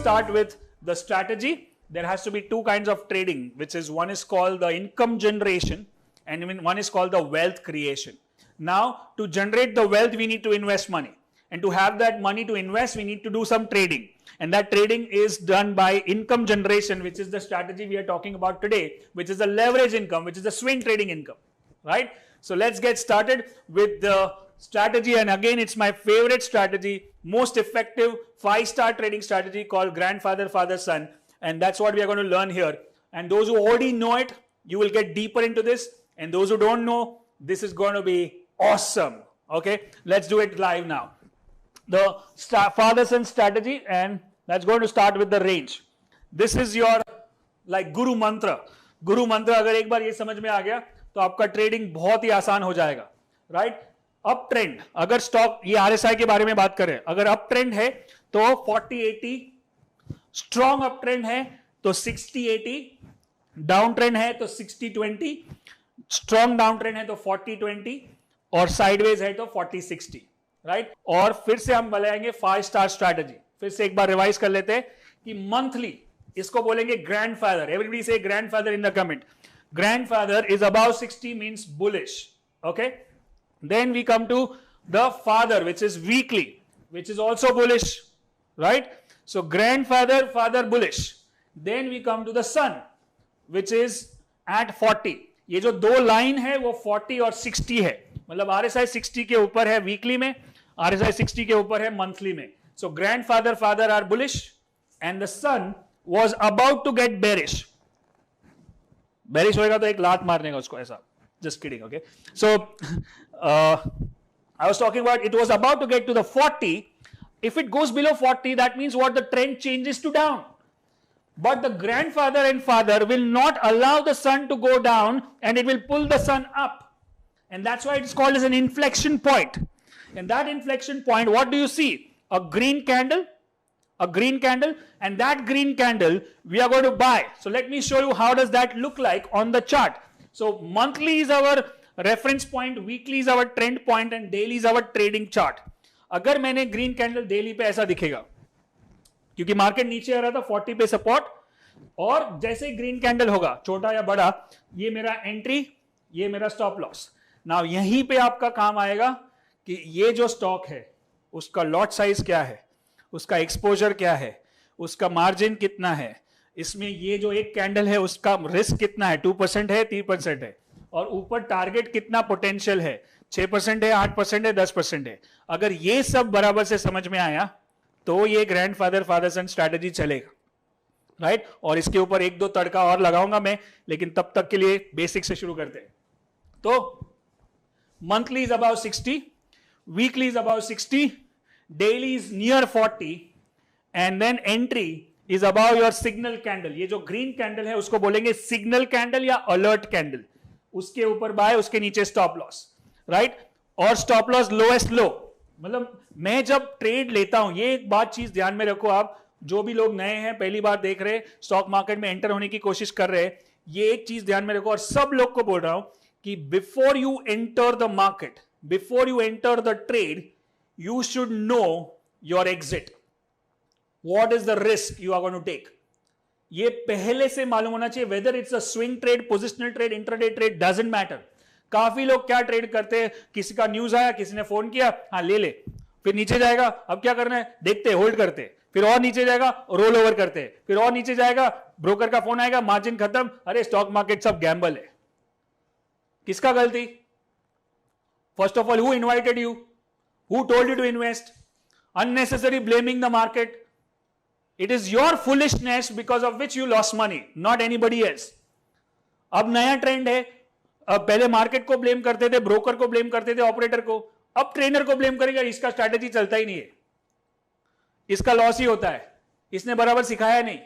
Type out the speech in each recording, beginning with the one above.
start with the strategy. There has to be two kinds of trading, which is one is called the income generation and one is called the wealth creation. Now, to generate the wealth, we need to invest money. And to have that money to invest, we need to do some trading. And that trading is done by income generation, which is the strategy we are talking about today, which is the leverage income, which is the swing trading income, right? So let's get started with the strategy. And again, it's my favorite strategy, most effective 5-star trading strategy called grandfather, father, son. And that's what we are going to learn here. And those who already know it, you will get deeper into this. And those who don't know, this is going to be awesome. Okay, let's do it live now. The father-son strategy, and that's going to start with the range. This is your like guru mantra. Guru mantra अगर एक बार ये समझ में आ गया तो आपका trading बहुत ही आसान हो जाएगा, राइट? अप ट्रेंड, अगर स्टॉक, ये RSI के बारे में बात करें, अगर अप ट्रेंड है तो 40-80, स्ट्रॉन्ग अप ट्रेंड है तो 60-80, डाउन ट्रेंड है तो 60-20, स्ट्रॉन्ग डाउन ट्रेंड है तो 40-20 और साइडवेज है तो 40-60, राइट? और फिर से हम बनाएंगे 5-स्टार स्ट्रैटेजी. फिर से एक बार रिवाइज कर लेते हैं कि मंथली इसको बोलेंगे ग्रैंडफादर. एवरीबडी से grandfather in the comment. Grandfather is about 60 means bullish. Okay, then we come to the father which is weekly, which is also bullish, right? So grandfather, father bullish. Then we come to the son which is at 40. ये जो दो line है वो 40 और 60 है, मतलब RSI 60 के ऊपर है वीकली में, RSI 60 के ऊपर है मंथली में. So grandfather, father are bullish and the son was about to get bearish. Bearish होएगा तो एक लात मारने का उसको ऐसा. Just kidding, okay? So I was talking about it was about to get to the 40. If it goes below 40, that means what? The trend changes to down. But the grandfather and father will not allow the son to go down and it will pull the son up. And that's why it's called as an inflection point. And that inflection point, what do you see? A green candle, and that green candle we are going to buy. So let me show you how does that look like on the chart. So monthly is our reference point, weekly is our trend point and daily is our trading chart. अगर मैंने green candle daily पे ऐसा दिखेगा, क्योंकि market नीचे आ रहा था 40 पे सपोर्ट, और जैसे ग्रीन कैंडल होगा छोटा या बड़ा, ये मेरा एंट्री, ये मेरा स्टॉप लॉस. नाउ यहीं पे आपका काम आएगा कि ये जो स्टॉक है उसका लॉट साइज क्या है, उसका एक्सपोजर क्या है, उसका मार्जिन कितना है, इसमें ये जो एक कैंडल है उसका रिस्क कितना है, 2% है, 3% है, और ऊपर टारगेट कितना पोटेंशियल है, 6% है, 8% है, 10% है. अगर ये सब बराबर से समझ में आया तो ये ग्रैंडफादर फादर सन स्ट्रैटेजी चलेगा, राइट? और इसके ऊपर एक दो तड़का और लगाऊंगा मैं, लेकिन तब तक के लिए बेसिक से शुरू करते हैं. तो monthly is about 60, weekly is about 60, daily is near 40, and then entry is above your signal candle. ये जो green candle है उसको बोलेंगे signal candle या alert candle. उसके ऊपर buy, उसके नीचे stop loss, right? और stop loss lowest low. मतलब मैं जब ट्रेड लेता हूं, ये एक बात चीज ध्यान में रखो आप, जो भी लोग नए हैं, पहली बार देख रहे, स्टॉक मार्केट में एंटर होने की कोशिश कर रहे हैं, ये एक चीज ध्यान में रखो, और सब लोग को बोल रहा हूं कि before you enter the market, before you enter the trade, you should know your exit. What is the risk you are going to take? ये पहले से मालूम होना चाहिए. Whether it's a swing trade, positional trade, intraday trade, doesn't matter. काफी लोग क्या trade करते हैं, किसी का न्यूज आया, किसी ने फोन किया, हाँ ले ले, फिर नीचे जाएगा, अब क्या करना है, देखते, होल्ड करते, फिर और नीचे जाएगा, रोल ओवर करते, फिर और नीचे जाएगा, ब्रोकर का फोन आएगा, मार्जिन खत्म, अरे स्टॉक मार्केट सब गैम्बल है. किसका गलती? First of all, who invited you? Who told you to invest? Unnecessary blaming the market. It is your foolishness because of which you lost money, not anybody else. अब नया trend है, अब पहले market को blame करते थे, broker को blame करते थे, ऑपरेटर को, अब ट्रेनर को ब्लेम करेगा, इसका स्ट्रैटेजी चलता ही नहीं है, इसका लॉस ही होता है, इसने बराबर सिखाया नहीं.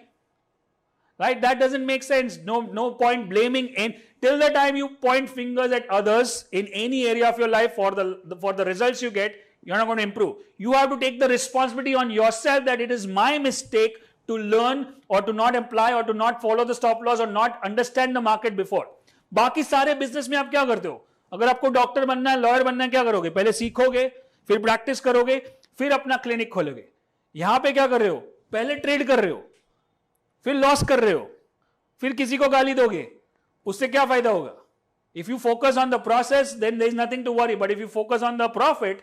Right? That doesn't make sense. No point blaming. And till the time you point fingers at others in any area of your life for the results you get, you're not going to improve. You have to take the responsibility on yourself that it is my mistake to learn or to not apply or to not follow the stop loss or not understand the market before. बाकी सारे business में आप क्या करते हो? अगर आपको doctor बनना है, लॉयर बनना है, क्या करोगे? पहले सीखोगे, फिर प्रैक्टिस करोगे, फिर अपना क्लिनिक खोलोगे. यहां पे क्या कर रहे हो? पहले ट्रेड कर रहे हो, फिर लॉस कर रहे हो, फिर किसी को गाली दोगे, उससे क्या फायदा होगा? If you focus on the process, then there is nothing to worry. But if you focus on the profit,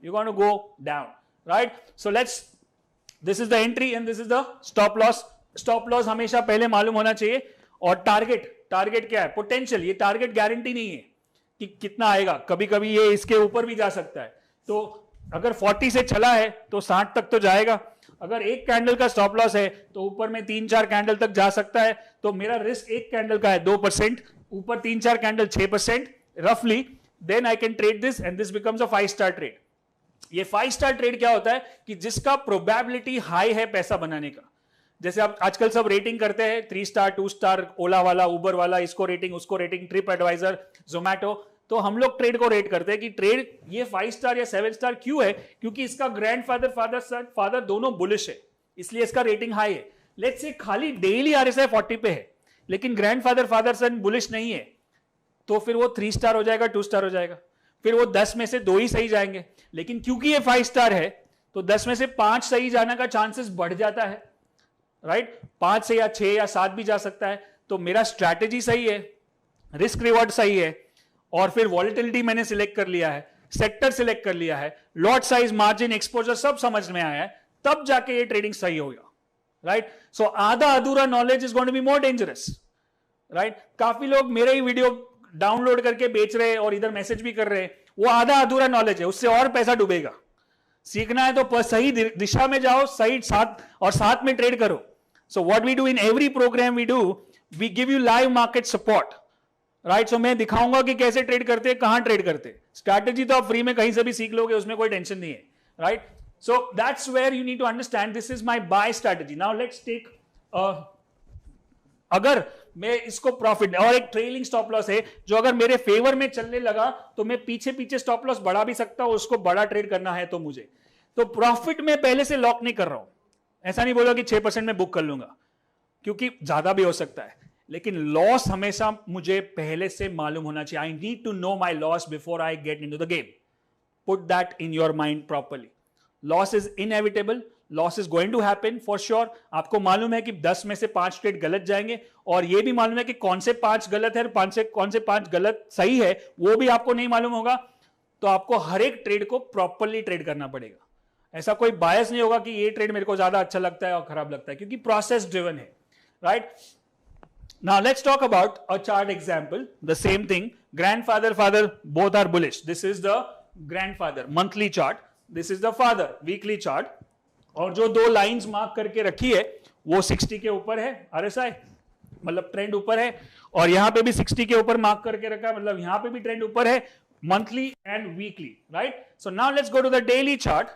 you're going to go down, right? So this is the entry and this is the stop loss. Stop loss हमेशा पहले मालूम होना चाहिए. और target क्या है? Potential. ये target guarantee नहीं है कि कितना आएगा, कभी कभी ये इसके ऊपर भी जा सकता है. तो अगर 40 से चला है तो 60 तक तो जाएगा. अगर एक कैंडल का स्टॉप लॉस है तो ऊपर में 3-4 कैंडल तक जा सकता है. तो मेरा रिस्क एक कैंडल का है 2%, ऊपर 3-4 कैंडल 6% रफली. Then I can trade this and this becomes a five star trade. ये 5-स्टार ट्रेड क्या होता है कि जिसका प्रोबेबिलिटी हाई है पैसा बनाने का. जैसे आप आजकल सब रेटिंग करते हैं 3 स्टार 2 स्टार, ओला वाला, उबर वाला, इसको रेटिंग उसको रेटिंग, ट्रिप एडवाइजर, जोमैटो. तो हम लोग ट्रेड को रेट करते हैं कि ट्रेड ये 5 स्टार या 7 स्टार क्यों है? क्योंकि इसका ग्रैंडफादर, फादर दोनों बुलिश है, इसलिए इसका रेटिंग हाई है. लेट्स से खाली डेली आरएसआई 40 पे है लेकिन ग्रैंडफादर, फादर सन बुलिश नहीं है, तो फिर वो 3 स्टार हो जाएगा, 2 स्टार हो जाएगा. फिर वो 10 में से 2 ही सही जाएंगे. लेकिन क्योंकि ये 5 स्टार है तो 10 में से 5 सही जाने का चांसेस बढ़ जाता है, राइट? 5 से या 6 या 7 भी जा सकता है. तो मेरा स्ट्रैटेजी सही है, रिस्क रिवॉर्ड सही है, और फिर वॉलेटिलिटी मैंने सिलेक्ट कर लिया है, सेक्टर सिलेक्ट कर लिया है, लॉट साइज, मार्जिन, एक्सपोजर सब समझ में आया है, तब जाके ये ट्रेडिंग सही होगा, राइट? सो आधा अधूरा knowledge is going to be more dangerous, right? काफी लोग मेरे ही वीडियो डाउनलोड करके बेच रहे हैं और इधर मैसेज भी कर रहे हैं, वो आधा अधूरा नॉलेज है, उससे और पैसा डूबेगा. सीखना है तो सही दिशा में जाओ, सही साथ में ट्रेड करो. So what we do in every program we do, we give you live market support, right? So मैं दिखाऊंगा कि कैसे ट्रेड करते हैं, कहां ट्रेड करते हैं. स्ट्रैटेजी तो आप फ्री में कहीं से भी सीख लोगे, उसमें कोई टेंशन नहीं है, right? So that's where you need to understand this is my buy strategy. Now let's take, अगर मैं इसको प्रॉफिट, और एक ट्रेलिंग स्टॉप लॉस है जो अगर मेरे फेवर में चलने लगा तो मैं पीछे स्टॉप लॉस बढ़ा भी सकता हूं, उसको बड़ा ट्रेड करना है तो मुझे. तो प्रॉफिट में पहले से लॉक नहीं कर रहा हूं. ऐसा नहीं बोला कि 6% में बुक कर लूंगा, क्योंकि ज्यादा भी हो सकता है. लेकिन लॉस हमेशा मुझे पहले से मालूम होना चाहिए. I need to know my loss before I get into the game. Put that in your mind properly. Loss is inevitable, loss is going to happen for sure. आपको मालूम है कि 10 में से 5 ट्रेड गलत जाएंगे, और ये भी मालूम है कि कौन से 5 गलत है और कौन से 5 गलत सही है, वो भी आपको नहीं मालूम होगा. तो आपको हर एक ट्रेड को प्रॉपर्ली ट्रेड करना पड़ेगा. ऐसा कोई बायस नहीं होगा कि ये ट्रेड मेरे को ज्यादा अच्छा लगता है और खराब लगता है, क्योंकि प्रोसेस ड्रिवन है, right? Now let's talk about a chart example. The same thing. Grandfather, father, both are bullish. This is the grandfather monthly chart. This is the father weekly chart. और जो 2 लाइंस मार्क करके रखी है वो 60 के ऊपर है, RSI मतलब ट्रेंड ऊपर है, और यहां पे भी 60 के ऊपर मार्क करके रखा है, मतलब यहां पे भी ट्रेंड ऊपर है, monthly and weekly, right? So now let's go to the daily chart.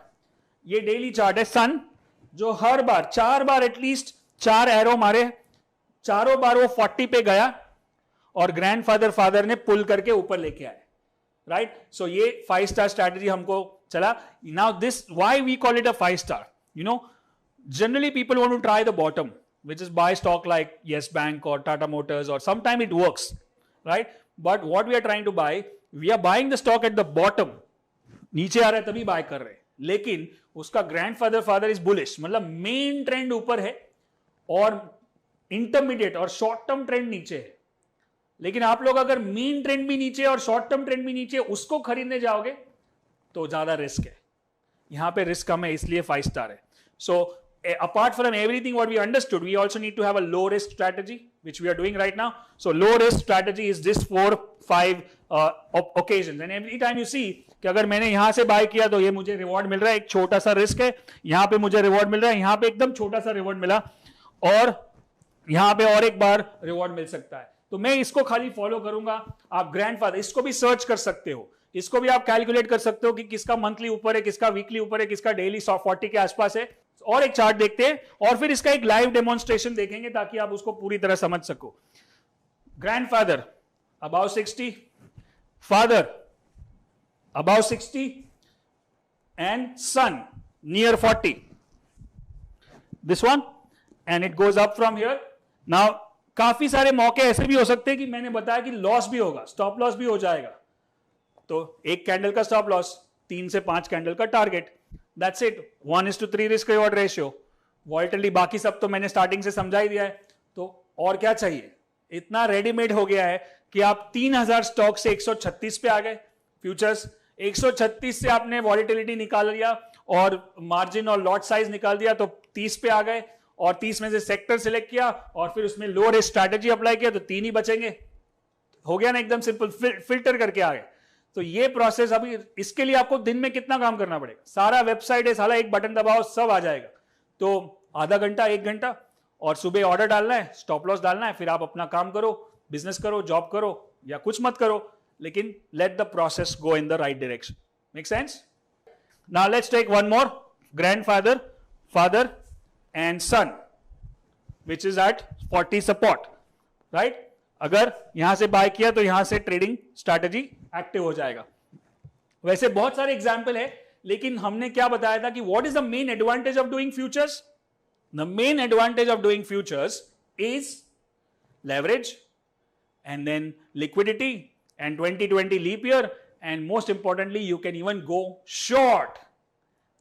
ये डेली चार्ट है सन, जो हर बार 4 बार एटलीस्ट 4 एरो मारे, चारों बार वो 40 पे गया और ग्रैंडफादर फादर ने पुल करके ऊपर लेके आए, राइट? सो ये 5 स्टार स्ट्रैटेजी हमको चला. Now this, why we call it a 5 star, you know, generally people want to try the bottom, which is buy stock like Yes Bank or Tata Motors, or sometime it works, right? But what we are trying to buy, we are buying the stock at the bottom. नीचे आ रहा है तभी bye कर रहे हैं, लेकिन उसका grandfather father is bullish, मतलब मेन ट्रेंड ऊपर है और इंटरमीडिएट और शॉर्ट टर्म ट्रेंड नीचे है. लेकिन आप लोग अगर मेन ट्रेंड भी नीचे और शॉर्ट टर्म ट्रेंड भी नीचे, उसको खरीदने जाओगे तो ज्यादा रिस्क है. यहां पे रिस्क कम है, इसलिए 5 स्टार है. सो apart from everything what we understood, we also need to have a low risk strategy, which we are doing right now. So low risk strategy is this 4-5 occasions, and every time you see कि अगर मैंने यहां से bye किया तो ये मुझे reward मिल रहा है, एक छोटा सा रिस्क है, यहां पे मुझे रिवॉर्ड मिल रहा है, यहां पे एकदम छोटा सा रिवॉर्ड मिला, और यहां पे और एक बार रिवॉर्ड मिल सकता है. तो मैं इसको खाली फॉलो करूंगा. आप ग्रैंडफादर, इसको भी सर्च कर सकते हो, इसको भी आप कैलकुलेट कर सकते हो कि किसका मंथली ऊपर है, किसका वीकली ऊपर है, किसका डेली 40 के आसपास है. और एक चार्ट देखते हैं और फिर इसका एक लाइव डेमोन्स्ट्रेशन देखेंगे ताकि आप उसको पूरी तरह समझ सको. Grandfather about 60, father about 60 and son near 40. This one, and it goes up from here. Now काफी सारे मौके ऐसे भी हो सकते हैं कि मैंने बताया कि लॉस भी होगा, स्टॉप लॉस भी हो जाएगा. तो एक कैंडल का स्टॉप लॉस, 3 से 5 कैंडल का target. That's it. 1:3 risk reward ratio. Volatility बाकी सब तो मैंने स्टार्टिंग से समझा ही दिया है, तो और क्या चाहिए? इतना रेडीमेड हो गया है कि आप 3000 स्टॉक से 136 पे आ गए फ्यूचर्स, 136 से आपने वॉलेटिलिटी निकाल लिया और मार्जिन और लॉट साइज निकाल दिया तो 30 पे आ गए, और 30 में से सेक्टर सिलेक्ट किया और फिर उसमें लो रिस्क स्ट्रैटेजी अप्लाई किया तो 3 ही बचेंगे। हो गया ना, एकदम सिंपल, फिल्टर करके आ गए। तो ये प्रोसेस, अभी इसके लिए आपको दिन में कितना काम करना पड़ेगा? सारा वेबसाइट है, साला एक बटन दबाओ सब आ जाएगा। तो आधा घंटा 1 घंटा, और सुबह ऑर्डर डालना है, स्टॉप लॉस डालना है, फिर आप अपना काम करो, बिजनेस करो, जॉब करो या कुछ मत करो, लेकिन let the process go in the right direction. Make sense? Now let's take one more, grandfather, father and son, which is at 40 support, right? अगर यहां से बाय किया तो यहां से ट्रेडिंग स्ट्रैटेजी एक्टिव हो जाएगा। वैसे बहुत सारे एग्जाम्पल है, लेकिन हमने क्या बताया था कि what is the main advantage of doing futures? The main advantage of doing futures is leverage, and then liquidity, and 2020 leap year, and most importantly, you can even go short.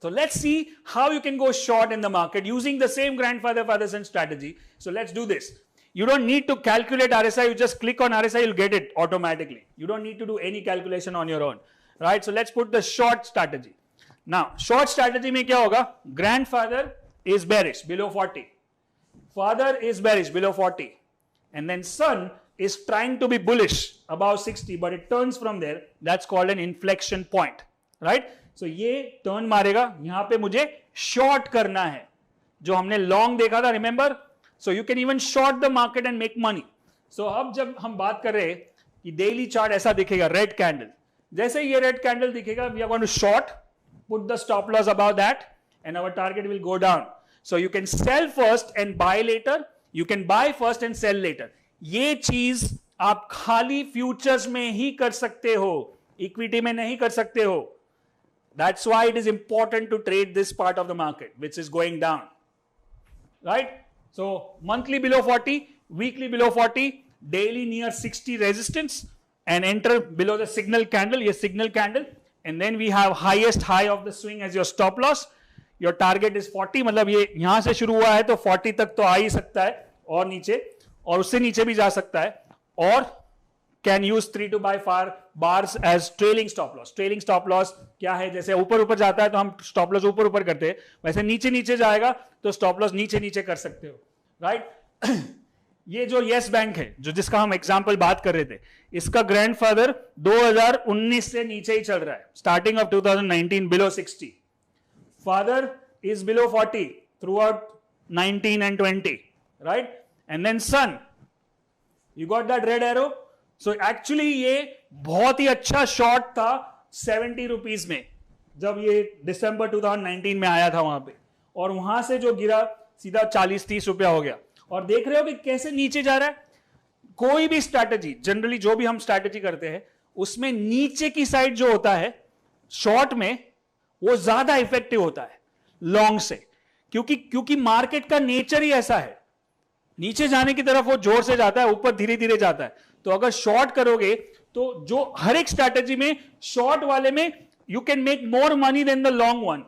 So let's see how you can go short in the market using the same grandfather, father, son strategy. So let's do this. You don't need to calculate RSI. You just click on RSI, you'll get it automatically. You don't need to do any calculation on your own, right? So let's put the short strategy. Now, short strategy में क्या होगा? Grandfather is bearish below 40, father is bearish below 40, and then son is trying to be bullish above 60, but it turns from there. That's called an inflection point, right? So ये turn मारेगा, यहां पे मुझे short करना है, जो हमने long देखा था, remember? So you can even short the market and make money. So अब जब हम बात कर रहे हैं कि daily chart ऐसा दिखेगा, red candle, जैसे ये red candle दिखेगा, we are going to short, put the stop loss above that, and our target will go down. So you can sell first and buy later. You can buy first and sell later. ये चीज आप खाली futures में ही कर सकते हो, equity में नहीं कर सकते हो. That's why it is important to trade this part of the market which is going down, right? So monthly below 40, weekly below 40, daily near 60 resistance, and enter below the signal candle, ये signal candle, and then we have highest high of the swing as your stop loss. Your target is 40, मतलब ये यहां से शुरू हुआ है तो 40 तक तो आ ही सकता है, और नीचे, और उससे नीचे भी जा सकता है, और can use 3 to buy far bars as trailing stop loss. Trailing stop loss क्या है? जैसे ऊपर ऊपर जाता है तो हम stop loss ऊपर ऊपर करते हैं, वैसे नीचे नीचे जाएगा तो stop loss नीचे नीचे कर सकते हो, right? ये जो येस बैंक है, जो जिसका हम एग्जांपल बात कर रहे थे, इसका ग्रैंडफादर 2019 से नीचे ही चल रहा है, starting of 2019 below 60. Father is below 40 throughout 19 and 20, right? And then son, you got that red arrow? So actually ये बहुत ही अच्छा शॉर्ट था 70 रुपीज में, जब ये दिसंबर 2019 में आया था वहां पे, और वहां से जो गिरा सीधा 40-30 रुपया हो गया. और देख रहे हो कि कैसे नीचे जा रहा है. कोई भी स्ट्रैटेजी, जनरली जो भी हम स्ट्रैटेजी करते हैं, उसमें नीचे की साइड जो होता है शॉर्ट में, वो ज्यादा इफेक्टिव होता है लॉन्ग से, क्योंकि मार्केट का नेचर ही ऐसा है, नीचे जाने की तरफ वो जोर से जाता है, ऊपर धीरे धीरे जाता है. तो अगर शॉर्ट करोगे तो जो हर एक स्ट्रैटेजी में, शॉर्ट वाले में you can make more money than the long one.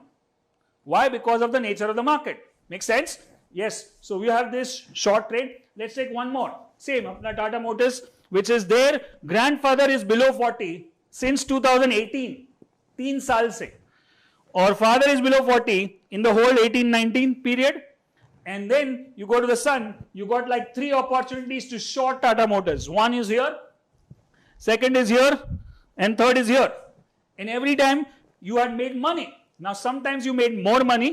Why? Because of the nature of the market. Make sense? Yes. So we have this short trade. Let's take one more. Same अपना Tata Motors, which is their grandfather is below 40 since 2018, 3 साल से, or father is below 40 in the whole 18-19 period, and then you go to the son, you got like 3 opportunities to short Tata Motors. One is here, second is here, and third is here, and every time you had made money. Now sometimes you made more money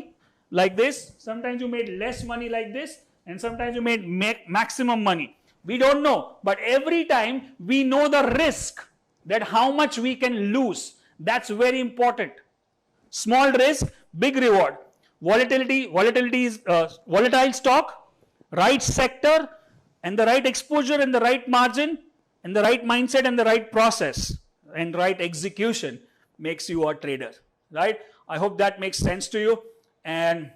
like this, sometimes you made less money like this, and sometimes you made maximum money. We don't know, but every time we know the risk, that how much we can lose. That's very important. Small risk, big reward. Volatility is volatile stock, right sector, and the right exposure, and the right margin, and the right mindset, and the right process, and right execution makes you a trader, right? I hope that makes sense to you, and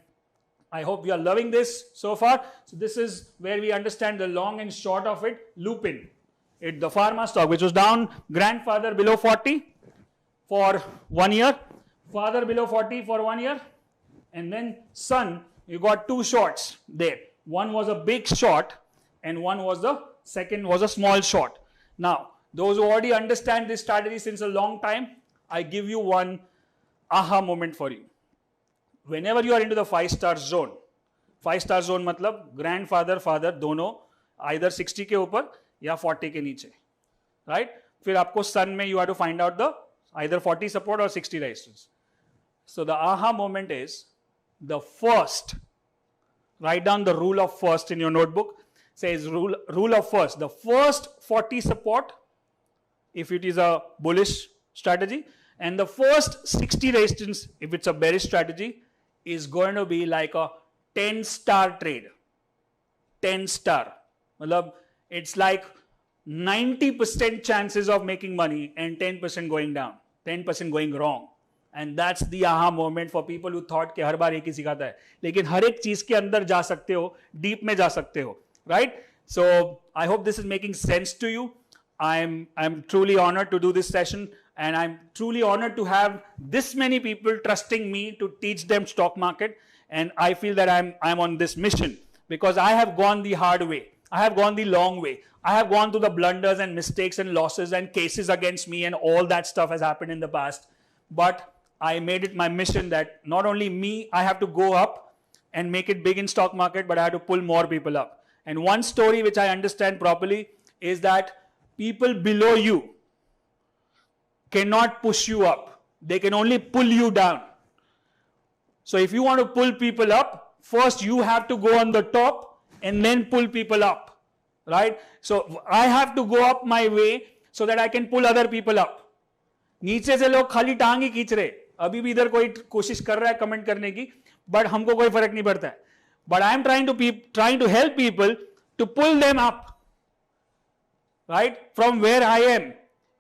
I hope you are loving this so far. So this is where we understand the long and short of it. Lupin, the pharma stock, which was down, grandfather below 40 for 1 year, father below 40 for 1 year, and then son you got two shorts there. One was a big short and one was the second was a small short. Now, those who already understand this strategy since a long time, I give you one aha moment for you. Whenever you are into the 5-star zone, 5-star zone मतलब grandfather, father दोनों either 60 के ऊपर या 40 के नीचे, right? फिर आपको sun में you have to find out the either 40 support or 60 resistance. So the aha moment is the first. Write down the rule of first in your notebook. Says rule of first. The first 40 support, if it is a bullish strategy, and the first 60 resistance, if it's a bearish strategy, is going to be like a 10-star trade. 10-star. It's like 90% chances of making money and 10% going down, 10% going wrong. And that's the aha moment for people who thought कि हर बार एक ही सिखाता है, लेकिन हर एक चीज के अंदर जा सकते हो, deep में जा सकते हो, right? So I hope this is making sense to you. I'm truly honored to do this session, and I'm truly honored to have this many people trusting me to teach them stock market. And I feel that I'm on this mission because I have gone the hard way. I have gone the long way. I have gone through the blunders and mistakes and losses and cases against me, and all that stuff has happened in the past. But I made it my mission that not only me, I have to go up and make it big in stock market, but I have to pull more people up. And one story which I understand properly is that people below you cannot push you up. They can only pull you down. So if you want to pull people up, first you have to go on the top and then pull people up, right? So I have to go up my way so that I can pull other people up. नीचे से लोग खाली टांग ही खींच रहे, अभी भी इधर कोई कोशिश कर रहा है कमेंट करने की, बट हमको कोई फर्क नहीं पड़ता है. But I am trying to help people to pull them up, right, from where I am,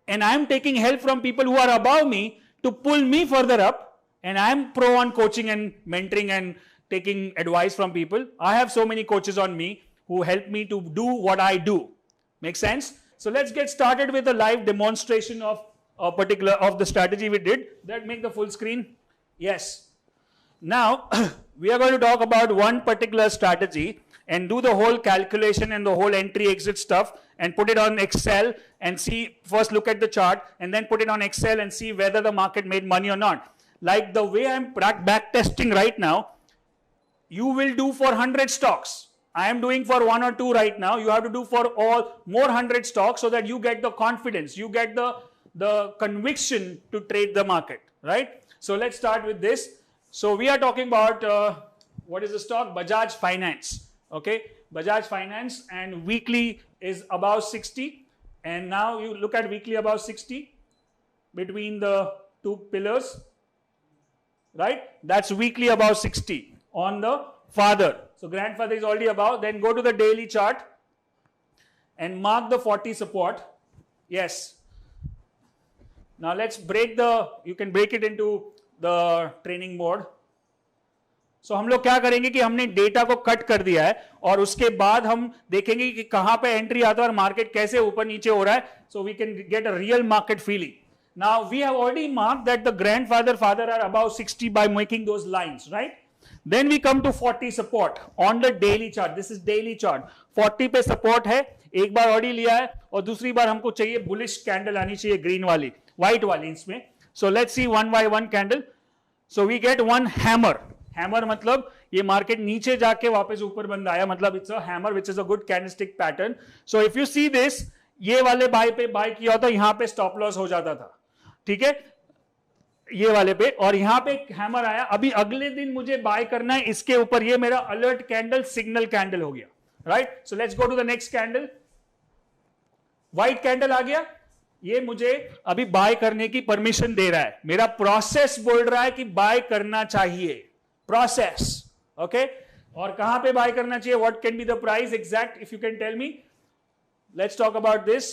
and I am taking help from people who are above me to pull me further up. And I am pro on coaching and mentoring and taking advice from people. I have so many coaches on me who help me to do what I do. Make sense? So let's get started with a live demonstration of a particular of the strategy we did. That make the full screen. Yes. Now we are going to talk about one particular strategy and do the whole calculation and the whole entry exit stuff and put it on Excel and see, first look at the chart and then put it on Excel and see whether the market made money or not. Like the way I'm back testing right now, you will do for 100 stocks. I am doing for 1 or 2 right now. You have to do for all more 100 stocks so that you get the confidence, you get the conviction to trade the market, right? So let's start with this. So we are talking about what is the stock? Bajaj Finance. Okay, Bajaj Finance, and weekly is above 60. And now you look at weekly above 60 between the two pillars, right? That's weekly above 60 on the father. So grandfather is already above. Then go to the daily chart and mark the 40 support. Yes. Now let's break you can break it into the training mode. So हम लोग क्या करेंगे कि हमने data को cut कर दिया है और उसके बाद हम देखेंगे कि कहां पे एंट्री आता है और मार्केट कैसे ऊपर नीचे हो रहा है. So we can get a real market feeling. Now we have already marked that the grandfather, father are above 60 by making those lines, right? Then we come to 40 support on the daily chart. This is daily chart. 40 पे support है, एक बार Audi लिया है और दूसरी बार हमको चाहिए bullish candle आनी चाहिए, ग्रीन वाली, व्हाइट वाली इसमें. So let's see one by one candle. So we get one hammer. Hammer मतलब ये मार्केट नीचे जाके वापस ऊपर बंद आया, मतलब it's a hammer which is a good candlestick pattern. So if you see this, ये वाले बाय पे बाय किया होता, यहाँ पे स्टॉप लॉस हो जाता था, ठीक है, ये वाले पे, और यहाँ पे हैमर आया. अभी अगले दिन मुझे बाय करना है इसके ऊपर, ये मेरा अलर्ट कैंडल, सिग्नल कैंडल हो गया, right? So let's go to the next candle. White candle आ गया, ये मुझे अभी बाय करने की परमिशन दे रहा है. मेरा प्रोसेस बोल रहा है कि बाय करना चाहिए, प्रोसेस, ओके. और कहां पे बाय करना चाहिए? What can be the price exact, if you can tell me. Let's talk about this.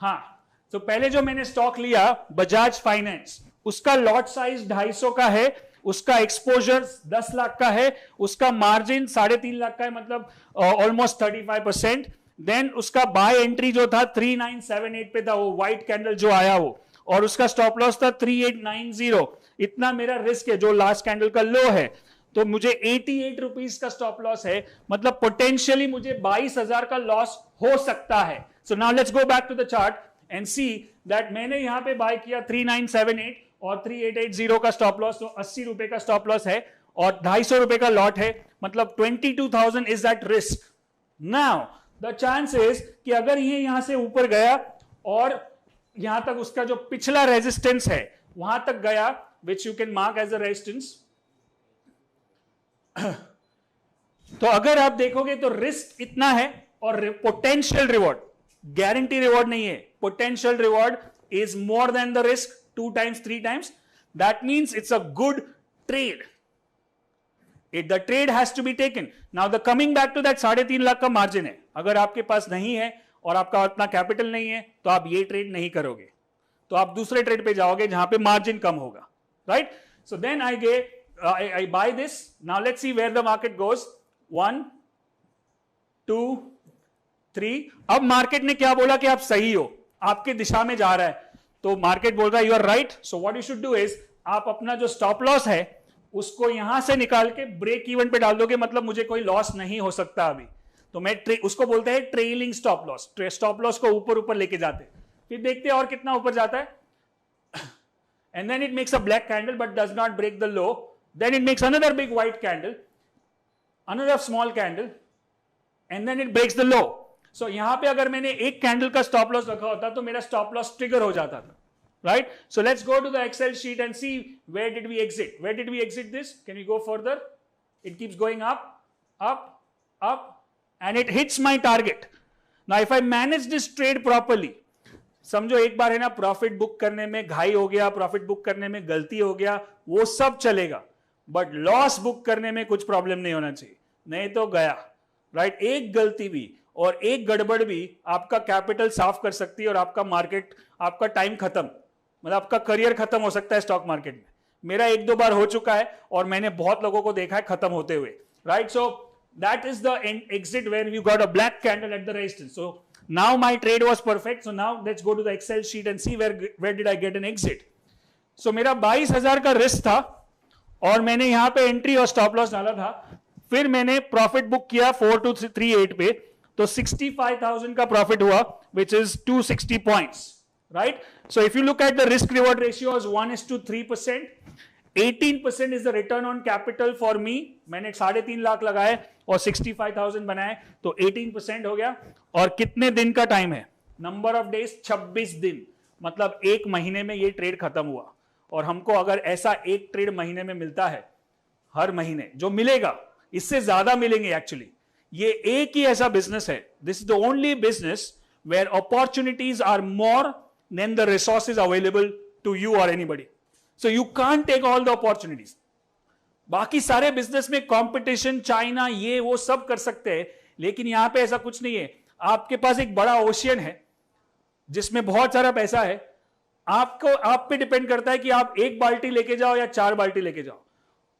हाँ, तो पहले जो मैंने स्टॉक लिया बजाज फाइनेंस, उसका लॉट साइज 250 का है, उसका एक्सपोजर 10 लाख का है, उसका मार्जिन 3.5 लाख का है, मतलब ऑलमोस्ट 35%. देन उसका बाय एंट्री जो था 3978 पे था, वो व्हाइट कैंडल जो आया वो, और उसका स्टॉप लॉस था 3890. इतना मेरा रिस्क है जो लास्ट कैंडल का लो है. तो मुझे 88 रुपीज का स्टॉप लॉस है, मतलब पोटेंशियली मुझे 22,000 का लॉस हो सकता है. So now let's go back to the chart and see that मैंने यहां पे बाय किया 3978 और 3880 का स्टॉप लॉस, तो 80 रुपए का स्टॉप लॉस है और 250 रुपए का लॉट है, मतलब 22,000 is that risk. Now the chance is कि अगर ये यहां से ऊपर गया और यहां तक उसका जो पिछला रेजिस्टेंस है वहां तक गया, which you can mark as a resistance, तो अगर आप देखोगे तो रिस्क इतना है और पोटेंशियल रिवॉर्ड, गारंटी रिवॉर्ड नहीं है, potential reward is more than the risk 2 times 3 times. That means it's a good trade. The trade has to be taken. Now the coming back to that 3.5 lakh का margin है, अगर आपके पास नहीं है और आपका उतना कैपिटल नहीं है तो आप ये ट्रेड नहीं करोगे, तो आप दूसरे ट्रेड पे जाओगे जहां पे मार्जिन कम होगा, right? So then I buy this. Now let's see where the market goes. 1 2 3. अब मार्केट ने क्या बोला कि आप सही हो, आपके दिशा में जा रहा है, तो मार्केट बोल रहा है you are right. So what you should do is, आप अपना जो स्टॉप लॉस है उसको यहां से निकाल के ब्रेक इवन पे डाल दोगे, मतलब मुझे कोई लॉस नहीं हो सकता अभी, तो मैं उसको बोलते हैं trailing stop loss. Stop loss को ऊपर ऊपर लेके जाते, फिर देखते हैं और कितना ऊपर जाता है, and then it makes a black candle but does not break the low, then it makes another big white candle, another small candle, and then it breaks the low. So यहां पे अगर मैंने एक कैंडल का stop loss रखा होता तो मेरा स्टॉप लॉस ट्रिगर हो जाता था, right? So let's go to the Excel sheet and see where did we exit. Where did we exit this? Can we go further? It keeps going up, up, up, and it hits my target. Now if I manage this trade properly, समझो एक बार है ना profit book करने में घाई हो गया, profit book करने में गलती हो गया, वो सब चलेगा, बट लॉस बुक करने में कुछ प्रॉब्लम नहीं होना चाहिए, नहीं तो गया, राइट? एक गलती भी और एक गड़बड़ भी आपका कैपिटल साफ कर सकती है और आपका मार्केट, आपका टाइम खत्म, मतलब आपका करियर खत्म हो सकता है स्टॉक मार्केट में. मेरा 1-2 बार हो चुका है और मैंने बहुत लोगों को देखा है खत्म होते हुए, right? So that is the exit where you got a black candle at the resistance. So now my trade was perfect. So now let's go to the Excel sheet and see where did I get an exit. So मेरा 22,000 का risk था और मैंने यहां पे entry और stop loss डाला था, फिर मैंने प्रॉफिट बुक किया 4238 पे, तो 65,000 का प्रॉफिट हुआ, which is 260 points, right? So if you look at the risk reward ratio as 1:3%, 18% is the return on capital for me. मैंने 3.5 लाख लगाए और 65,000 बनाए, तो 18% हो गया. और कितने दिन का टाइम है? नंबर ऑफ डेज 26 दिन, मतलब 1 महीने में ये ट्रेड खत्म हुआ. और हमको अगर ऐसा एक ट्रेड महीने में मिलता है, हर महीने जो मिलेगा, इससे ज्यादा मिलेंगे एक्चुअली. ये एक ही ऐसा बिजनेस है, this is the only business where opportunities are more than the resources available to you और anybody. So you can't take all the opportunities. बाकी सारे बिजनेस में कंपटीशन, चाइना, ये वो सब कर सकते हैं, लेकिन यहां पे ऐसा कुछ नहीं है. आपके पास एक बड़ा ओशियन है जिसमें बहुत सारा पैसा है, आपको आप पे डिपेंड करता है कि आप 1 बाल्टी लेके जाओ या 4 बाल्टी लेके जाओ,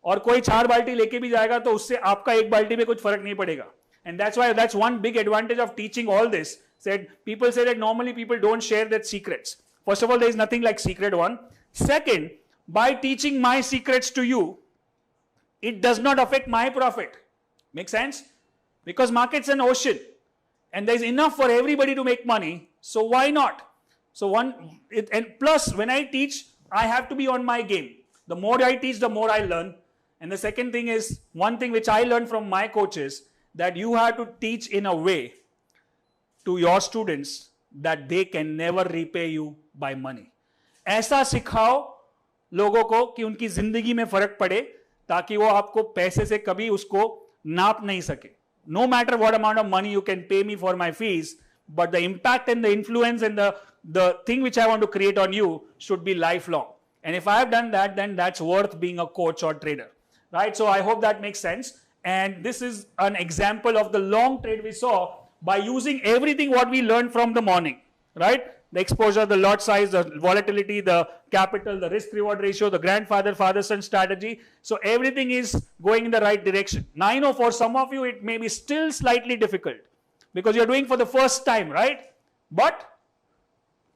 और कोई 4 बाल्टी लेके भी जाएगा तो उससे आपका 1 बाल्टी में कुछ फर्क नहीं पड़ेगा. And that's why that's one big advantage of teaching all this. Said people say that normally people don't share their secrets. First of all, there is nothing like secret one. Second, by teaching my secrets to you, it does not affect my profit. Make sense? Because market's an ocean and there's enough for everybody to make money. So why not? So and plus when I teach, I have to be on my game. The more I teach, the more I learn. And the second thing is, one thing which I learned from my coaches, that you have to teach in a way to your students that they can never repay you by money. ऐसा सिखाओ लोगों को कि उनकी जिंदगी में फर्क पड़े, ताकि वो आपको पैसे से कभी उसको नाप नहीं सके. No matter what amount of money you can pay me for my fees, but the impact and the influence and the thing which I want to create on you should be lifelong. And if I have done that, then that's worth being a coach or trader, right? So I hope that makes sense. And this is an example of the long trade we saw by using everything what we learned from the morning, right? The exposure, the lot size, the volatility, the capital, the risk reward ratio, the grandfather, father-son strategy. So everything is going in the right direction. Now I know for some of you it may be still slightly difficult because you're doing for the first time, right? But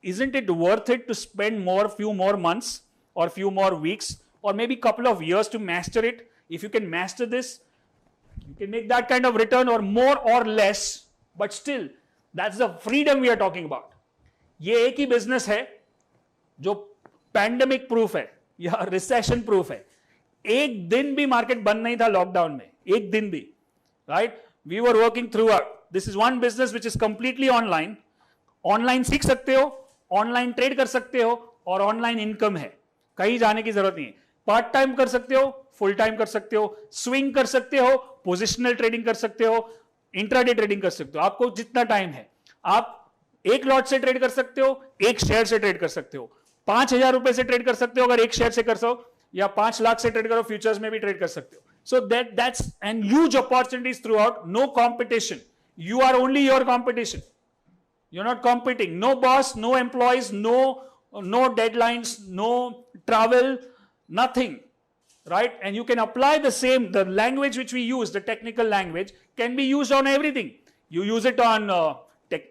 isn't it worth it to spend few more months or few more weeks or maybe couple of years to master it? If you can master this, you can make that kind of return or more or less, but still, that's the freedom we are talking about. ये एक ही business है जो pandemic proof है या recession proof है. एक दिन भी market बंद नहीं था लॉकडाउन में, एक दिन भी, right? We were working throughout. This is one business which is completely online. Online सीख सकते हो, online trade कर सकते हो और online income है. कहीं जाने की जरूरत नहीं है. पार्ट टाइम कर सकते हो, फुल टाइम कर सकते हो, स्विंग कर सकते हो, पोजिशनल ट्रेडिंग कर सकते हो, इंट्राडे ट्रेडिंग कर सकते हो. आपको जितना टाइम है, आप एक लॉट से ट्रेड कर सकते हो, एक शेयर से ट्रेड कर सकते हो, 5,000 रुपए से ट्रेड कर सकते हो अगर एक शेयर से कर सको, या 5 लाख से ट्रेड करो, फ्यूचर्स में भी ट्रेड कर सकते हो. सो that's an huge opportunities throughout. No competition. You are only your competition. You're not competing. No boss, no employees, no deadlines, no travel, nothing, right? And you can apply the language which we use, the technical language, can be used on everything. You use it on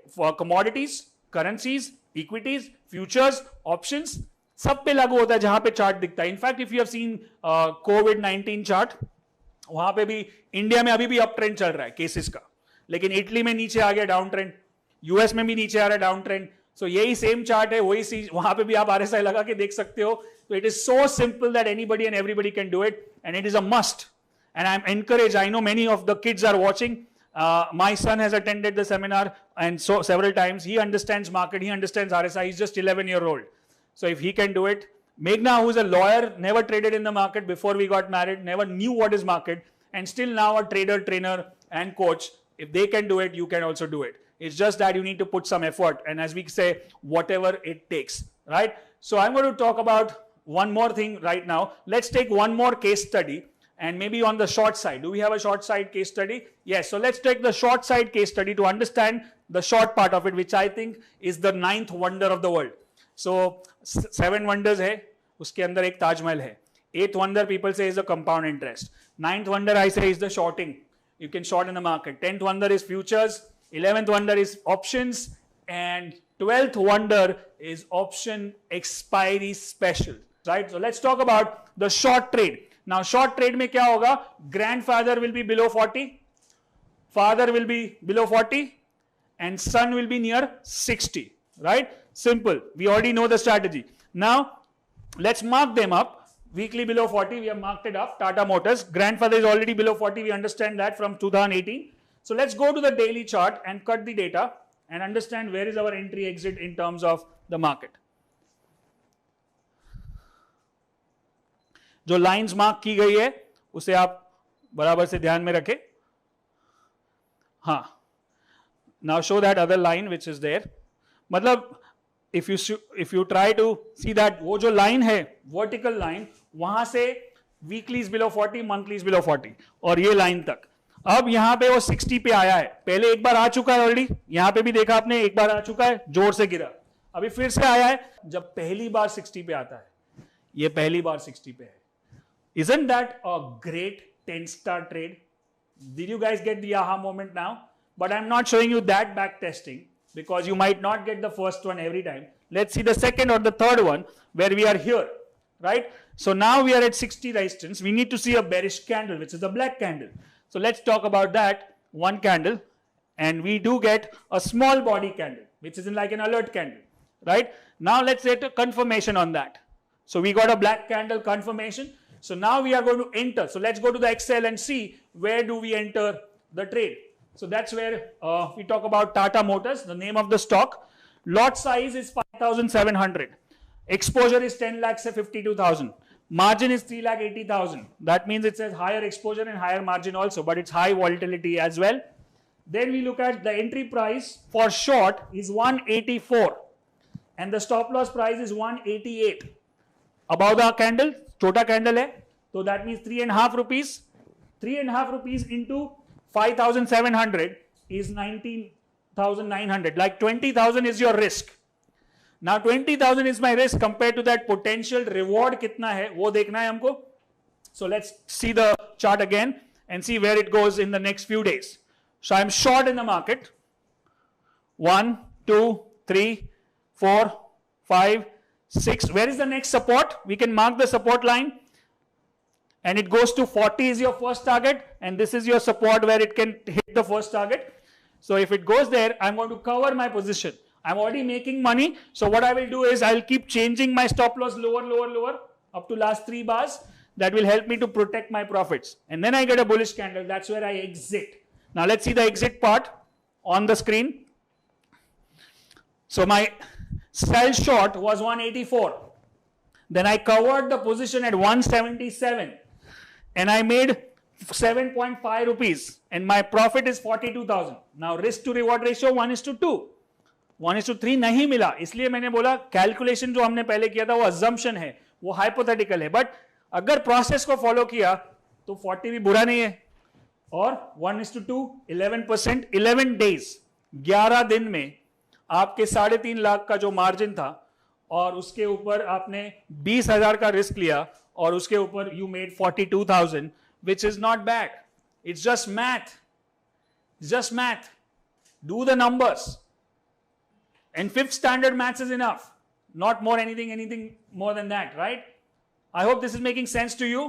for commodities, currencies, equities, futures, options. सब पे लागू होता है जहां पे chart दिखता है. In fact if you have seen covid chart, वहां पे भी इंडिया में अभी भी अप ट्रेंड चल रहा है केसेस का, लेकिन इटली में नीचे आ गया डाउन ट्रेंड, यूएस में भी नीचे आ रहा है डाउन ट्रेंड. सो यही सेम चार्ट है, वही वहां पे भी आप आरएसआई लगा के देख सकते हो. So it is so simple that anybody and everybody can do it, and it is a must. And I'm encouraged. I know many of the kids are watching. My son has attended the seminar and so several times. He understands market. He understands RSI. He's just 11-year-old. So if he can do it, Meghna, who's a lawyer, never traded in the market before we got married, never knew what is market, and still now a trader, trainer, and coach. If they can do it, you can also do it. It's just that you need to put some effort, and as we say, whatever it takes, right? So I'm going to talk about one more thing right now. Let's take one more case study, and maybe on the short side. Do we have a short side case study? Yes. So let's take the short side case study to understand the short part of it, which I think is the 9th wonder of the world. So 7 wonders hai, uske andar ek Taj Mahal hai. 8th wonder people say is the compound interest. 9th wonder I say is the shorting. You can short in the market. 10th wonder is futures. 11th wonder is options, and 12th wonder is option expiry special. Right? So let's talk about the short trade. Now short trade mein kya hoga? Grandfather will be below 40, father will be below 40, and son will be near 60. Right? Simple. We already know the strategy. Now let's mark them up. Weekly below 40, we have marked it up. Tata Motors. Grandfather is already below 40. We understand that from 2018. So let's go to the daily chart and cut the data and understand where is our entry exit in terms of the market. जो lines mark की गई है उसे आप बराबर से ध्यान में रखें. हाँ, now show that other line which is there. मतलब if you try to see that वो जो line है vertical line, वहां से weekly is below 40, monthly is below 40 और ये line तक. अब यहां पे वो 60 पे आया है, पहले एक बार आ चुका है ऑलरेडी, यहां पे भी देखा आपने एक बार आ चुका है, जोर से गिरा, अभी फिर से आया है. जब पहली बार 60 पे आता है, ये पहली बार 60 पे है. Isn't that a great 10-star trade? Did you guys get the aha moment now? But I'm not showing you that back testing because you might not get the first one every time. Let's see the second or the third one where we are here, right? So now we are at 60 resistance. We need to see a bearish candle, which is the black candle. So let's talk about that one candle, and we do get a small body candle, which is in like an alert candle, right? Now let's get a confirmation on that. So we got a black candle confirmation. So now we are going to enter. So let's go to the Excel and see where do we enter the trade. So that's where we talk about Tata Motors, the name of the stock. Lot size is 5,700. Exposure is 10 lakhs से 52,000. Margin is 3,80,000. That means it says higher exposure and higher margin also, but it's high volatility as well. Then we look at the entry price for short is 184 and the stop loss price is 188. Above the candle, chota candle hai, so that means 3.5 rupees. 3.5 rupees into 5,700 is 19,900. Like 20,000 is your risk. Now 20,000 is my risk compared to that potential reward kitna hai, wo dekhna hai humko. So let's see the chart again and see where it goes in the next few days. So I'm short in the market. 1, 2, 3, 4, 5, 6. Where is the next support? We can mark the support line and it goes to 40 is your first target, and this is your support where it can hit the first target. So if it goes there, I'm going to cover my position. I'm already making money, so what I will do is I'll keep changing my stop loss lower, lower, lower up to last 3 bars. That will help me to protect my profits. And then I get a bullish candle. That's where I exit. Now let's see the exit part on the screen. So my sell short was 184. Then I covered the position at 177 and I made 7.5 rupees and my profit is 42,000. Now risk to reward ratio 1:2. 1:3 नहीं मिला, इसलिए मैंने बोला calculation जो हमने पहले किया था वो assumption है, वो hypothetical है, बट अगर प्रोसेस को फॉलो किया तो 40 भी बुरा नहीं है. और 1:2 11%, 11 डेज 11 दिन में आपके 3.5 लाख का जो मार्जिन था और उसके ऊपर आपने 20,000 का रिस्क लिया और उसके ऊपर you made 42,000, which is not bad. It's just math. It's just math. Do the numbers. And 5th standard maths is enough. Not more anything more than that, right? I hope this is making sense to you.